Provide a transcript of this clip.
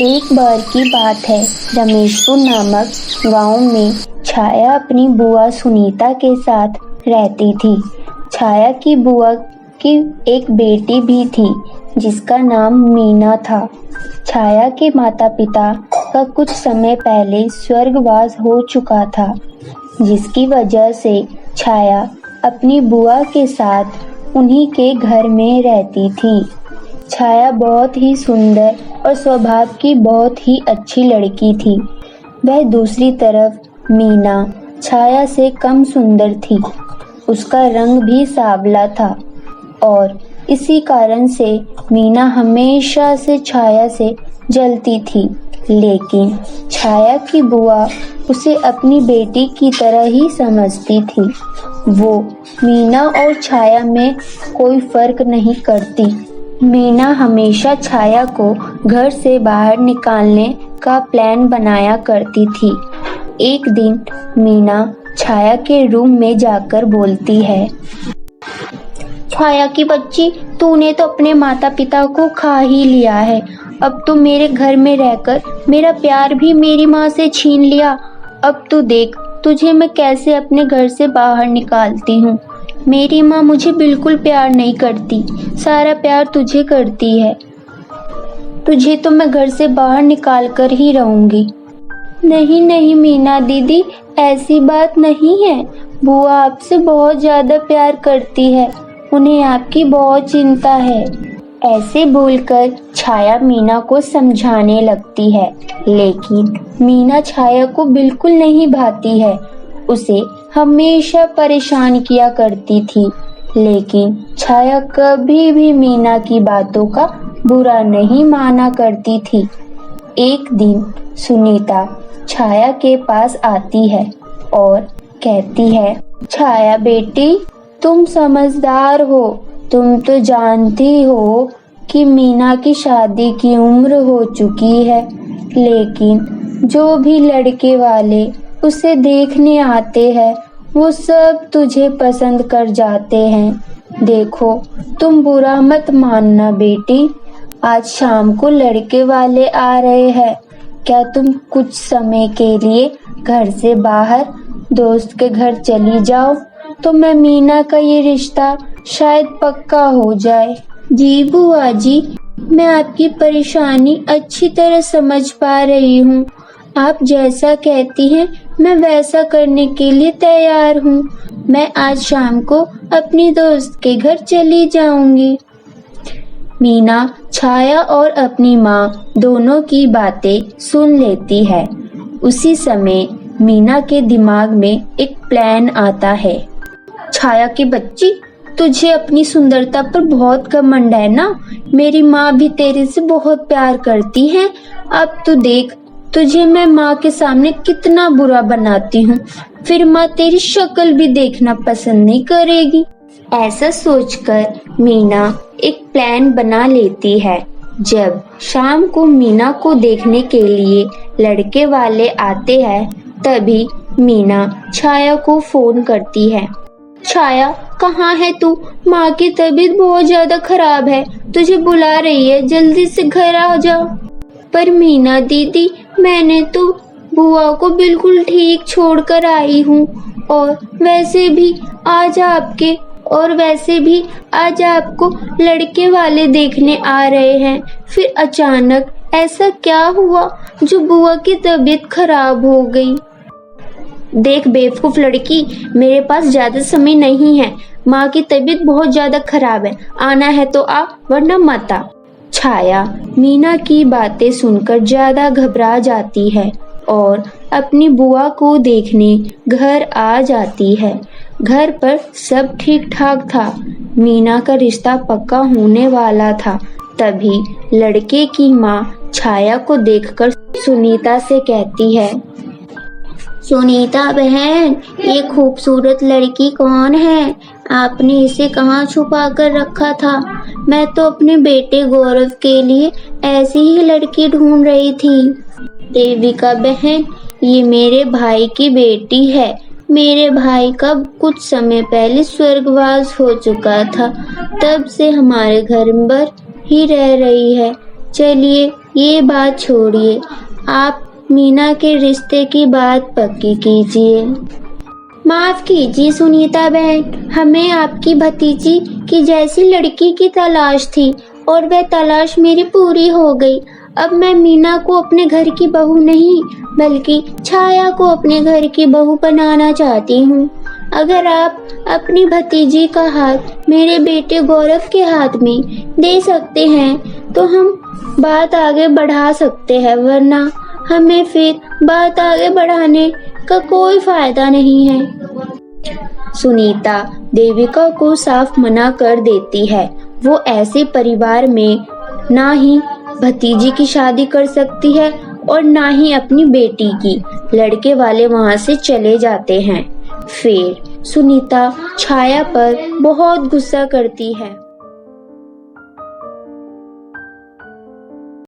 एक बार की बात है, रमेशपुर नामक गांव में छाया अपनी बुआ सुनीता के साथ रहती थी। छाया की बुआ की एक बेटी भी थी जिसका नाम मीना था। छाया के माता पिता का कुछ समय पहले स्वर्गवास हो चुका था, जिसकी वजह से छाया अपनी बुआ के साथ उन्हीं के घर में रहती थी। छाया बहुत ही सुंदर और स्वभाव की बहुत ही अच्छी लड़की थी। वह दूसरी तरफ मीना छाया से कम सुंदर थी। उसका रंग भी सांवला था और इसी कारण से मीना हमेशा से छाया से जलती थी। लेकिन छाया की बुआ उसे अपनी बेटी की तरह ही समझती थी। वो मीना और छाया में कोई फर्क नहीं करती। मीना हमेशा छाया को घर से बाहर निकालने का प्लान बनाया करती थी। एक दिन मीना छाया के रूम में जाकर बोलती है, छाया की बच्ची, तूने तो अपने माता पिता को खा ही लिया है। अब तो मेरे घर में रहकर मेरा प्यार भी मेरी माँ से छीन लिया। अब तू देख, तुझे मैं कैसे अपने घर से बाहर निकालती हूँ। मेरी माँ मुझे बिल्कुल प्यार नहीं करती, सारा प्यार तुझे करती है। तुझे तो मैं घर से बाहर निकाल कर ही रहूंगी। नहीं नहीं मीना दीदी, ऐसी बात नहीं है। बुआ आपसे बहुत ज्यादा प्यार करती है, उन्हें आपकी बहुत चिंता है। ऐसे बोलकर छाया मीना को समझाने लगती है, लेकिन मीना छाया को बिल्कुल नहीं भाती है। उसे हमेशा परेशान किया करती थी, लेकिन छाया कभी भी मीना की बातों का बुरा नहीं माना करती थी। एक दिन सुनीता छाया के पास आती है और कहती है, छाया बेटी, तुम समझदार हो। तुम तो जानती हो कि मीना की शादी की उम्र हो चुकी है, लेकिन जो भी लड़के वाले उसे देखने आते हैं वो सब तुझे पसंद कर जाते हैं। देखो, तुम बुरा मत मानना बेटी, आज शाम को लड़के वाले आ रहे हैं। क्या तुम कुछ समय के लिए घर से बाहर दोस्त के घर चली जाओ तो मैं मीना का ये रिश्ता शायद पक्का हो जाए। जी बुआ जी, मैं आपकी परेशानी अच्छी तरह समझ पा रही हूँ। आप जैसा कहती हैं मैं वैसा करने के लिए तैयार हूँ। मैं आज शाम को अपनी दोस्त के घर चली जाऊंगी। मीना छाया और अपनी माँ दोनों की बातें सुन लेती है। उसी समय मीना के दिमाग में एक प्लान आता है। छाया की बच्ची, तुझे अपनी सुंदरता पर बहुत घमंड है ना? मेरी माँ भी तेरे से बहुत प्यार करती है। अब तू देख, तुझे मैं माँ के सामने कितना बुरा बनाती हूँ, फिर माँ तेरी शक्ल भी देखना पसंद नहीं करेगी। ऐसा सोचकर मीना एक प्लान बना लेती है। जब शाम को मीना को देखने के लिए लड़के वाले आते हैं, तभी मीना छाया को फोन करती है। छाया, कहाँ है तू? माँ की तबीयत बहुत ज्यादा खराब है, तुझे बुला रही है, जल्दी से घर आ जा। पर मीना दीदी, मैंने तो बुआ को बिल्कुल ठीक छोड़कर आई हूँ, और वैसे भी आज आपको लड़के वाले देखने आ रहे हैं। फिर अचानक ऐसा क्या हुआ जो बुआ की तबीयत खराब हो गई? देख बेवकूफ लड़की, मेरे पास ज्यादा समय नहीं है। माँ की तबीयत बहुत ज्यादा खराब है, आना है तो आ, वरना मत आ। छाया मीना की बातें सुनकर ज्यादा घबरा जाती है और अपनी बुआ को देखने घर आ जाती है। घर पर सब ठीक ठाक था, मीना का रिश्ता पक्का होने वाला था। तभी लड़के की माँ छाया को देखकर सुनीता से कहती है, सुनीता बहन, ये खूबसूरत लड़की कौन है? आपने इसे कहाँ छुपा कर रखा था? मैं तो अपने बेटे गौरव के लिए ऐसी ही लड़की ढूंढ रही थी। देविका बहन, ये मेरे भाई की बेटी है। मेरे भाई का कुछ समय पहले स्वर्गवास हो चुका था, तब से हमारे घर पर ही रह रही है। चलिए ये बात छोड़िए, आप मीना के रिश्ते की बात पक्की कीजिए। माफ कीजिए सुनीता बहन, हमें आपकी भतीजी की जैसी लड़की की तलाश थी और वह तलाश मेरी पूरी हो गई। अब मैं मीना को अपने घर की बहू नहीं बल्कि छाया को अपने घर की बहू बनाना चाहती हूँ। अगर आप अपनी भतीजी का हाथ मेरे बेटे गौरव के हाथ में दे सकते हैं तो हम बात आगे बढ़ा सकते हैं, वरना हमें फिर बात आगे बढ़ाने का कोई फायदा नहीं है। सुनीता देविका को साफ मना कर देती है। वो ऐसे परिवार में ना ही भतीजी की शादी कर सकती है और ना ही अपनी बेटी की। लड़के वाले वहां से चले जाते हैं। फिर सुनीता छाया पर बहुत गुस्सा करती है।